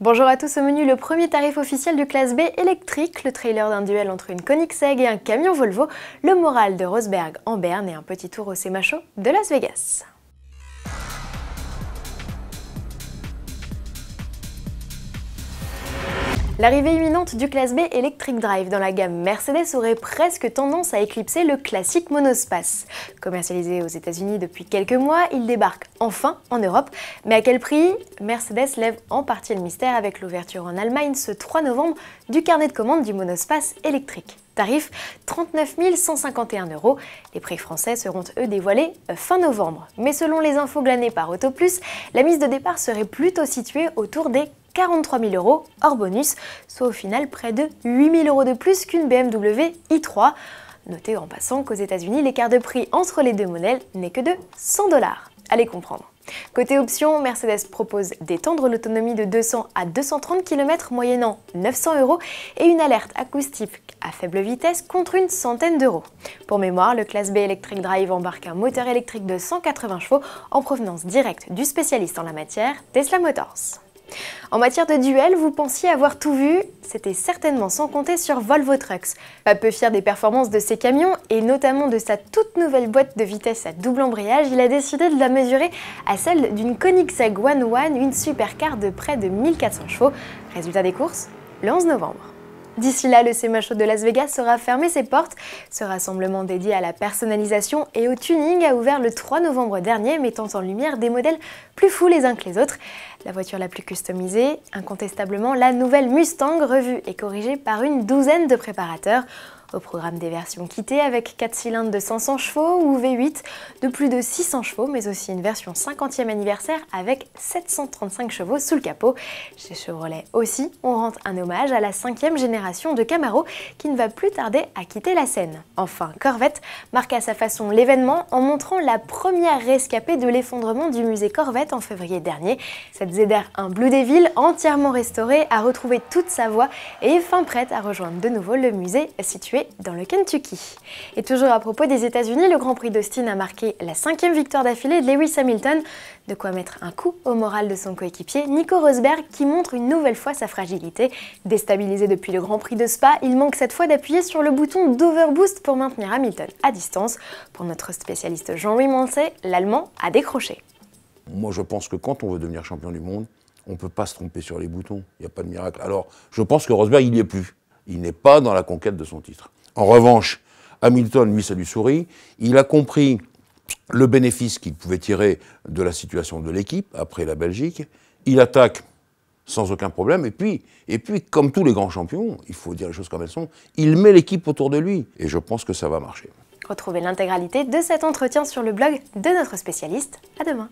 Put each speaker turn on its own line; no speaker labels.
Bonjour à tous, au menu le premier tarif officiel du classe B électrique, le trailer d'un duel entre une Koenigsegg et un camion Volvo, le moral de Rosberg en berne et un petit tour au SEMA Show de Las Vegas. L'arrivée imminente du classe B Electric Drive dans la gamme Mercedes aurait presque tendance à éclipser le classique monospace. Commercialisé aux États-Unis depuis quelques mois, il débarque enfin en Europe. Mais à quel prix? Mercedes lève en partie le mystère avec l'ouverture en Allemagne ce 3 novembre du carnet de commande du monospace électrique. Tarif 39 151 €. Les prix français seront eux dévoilés fin novembre. Mais selon les infos glanées par Autoplus, la mise de départ serait plutôt située autour des 43 000 € hors bonus, soit au final près de 8 000 € de plus qu'une BMW i3. Notez en passant qu'aux États-Unis, l'écart de prix entre les deux modèles n'est que de 100 $. Allez comprendre. Côté options, Mercedes propose d'étendre l'autonomie de 200 à 230 km moyennant 900 € et une alerte acoustique à faible vitesse contre une centaine d'euros. Pour mémoire, le classe B Electric Drive embarque un moteur électrique de 180 chevaux en provenance directe du spécialiste en la matière, Tesla Motors. En matière de duel, vous pensiez avoir tout vu? C'était certainement sans compter sur Volvo Trucks. Pas peu fier des performances de ses camions et notamment de sa toute nouvelle boîte de vitesse à double embrayage, il a décidé de la mesurer à celle d'une Koenigsegg One, une supercar de près de 1400 chevaux. Résultat des courses, le 11 novembre. D'ici là, le SEMA Show de Las Vegas saura fermer ses portes. Ce rassemblement dédié à la personnalisation et au tuning a ouvert le 3 novembre dernier, mettant en lumière des modèles plus fous les uns que les autres. La voiture la plus customisée, incontestablement la nouvelle Mustang, revue et corrigée par une douzaine de préparateurs. Au programme des versions kitées avec 4 cylindres de 500 chevaux ou V8 de plus de 600 chevaux, mais aussi une version 50e anniversaire avec 735 chevaux sous le capot. Chez Chevrolet aussi, on rend un hommage à la 5e génération de Camaro qui ne va plus tarder à quitter la scène. Enfin, Corvette marque à sa façon l'événement en montrant la première rescapée de l'effondrement du musée Corvette en février dernier. Cette ZR1 Blue Devil, entièrement restaurée, a retrouvé toute sa voix et est fin prête à rejoindre de nouveau le musée situé dans le Kentucky. Et toujours à propos des États-Unis, le Grand Prix d'Austin a marqué la 5e victoire d'affilée de Lewis Hamilton, de quoi mettre un coup au moral de son coéquipier Nico Rosberg qui montre une nouvelle fois sa fragilité. Déstabilisé depuis le Grand Prix de Spa, il manque cette fois d'appuyer sur le bouton d'overboost pour maintenir Hamilton à distance. Pour notre spécialiste Jean-Louis Moncey, l'Allemand a décroché.
Moi je pense que quand on veut devenir champion du monde, on ne peut pas se tromper sur les boutons, il n'y a pas de miracle. Alors je pense que Rosberg il n'y est plus. Il n'est pas dans la conquête de son titre. En revanche, Hamilton, lui, ça lui sourit. Il a compris le bénéfice qu'il pouvait tirer de la situation de l'équipe après la Belgique. Il attaque sans aucun problème. Et puis, comme tous les grands champions, il faut dire les choses comme elles sont, il met l'équipe autour de lui. Et je pense que ça va marcher.
Retrouvez l'intégralité de cet entretien sur le blog de notre spécialiste. À demain.